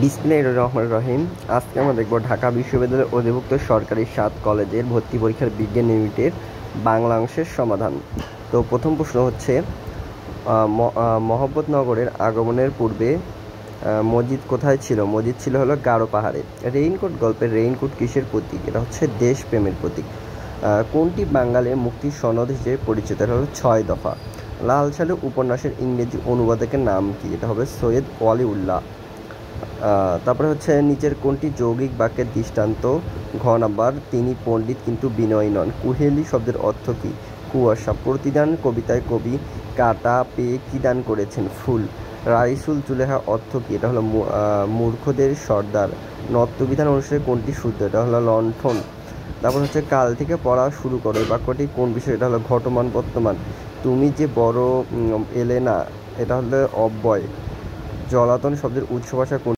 বিসমিল্লাহির রহমানির রহিম। আজকে আমরা দেখব ঢাকা বিশ্ববিদ্যালয়ের অধিভুক্ত সরকারি 7 কলেজের ভর্তি পরীক্ষার বিজ্ঞান ইউনিটের বাংলা অংশের সমাধান। তো প্রথম প্রশ্ন হচ্ছে, মহব্বতনগরের আগমনের পূর্বে মসজিদ কোথায় ছিল? মসজিদ ছিল হলো গারো পাহাড়ে। রেইনকোট গল্পের রেইনকোট কিসের প্রতীক? এটা হচ্ছে দেশপ্রেমের প্রতীক। কোনটি বাঙালির মুক্তির সনদ হিসেবে পরিচিত? এটা হলো 6 দফা। লাল সালু উপন্যাসের ইংরেজি অনুবাদকের নাম কি? এটা হবে সৈয়দ ওয়ালিউল্লাহ। তারপরে হচ্ছে নিচের কোনটি যৌগিক বাক্যের দৃষ্টান্ত? ঘ নাম্বার, তিনি পণ্ডিত কিন্তু বিনয়ী নন। কুহেলি শব্দের অর্থ কী? কুয়াশা। প্রতিদান কবিতায় কবি কাটা পেয়ে কী দান করেছেন? ফুল। রাইসুল জুলেহা অর্থ কী? এটা হলো মূর্খদের সর্দার। নত্যবিধান অনুসারে কোনটি শুদ্ধ? এটা হলো লণ্ঠন। তারপর হচ্ছে কাল থেকে পড়া শুরু করো, এই বাক্যটি কোন বিষয়? এটা হলো ঘটমান বর্তমান। তুমি যে বড় এলে না, এটা হলো অব্যয়। জলাতন শব্দের উৎস ভাষা কোন?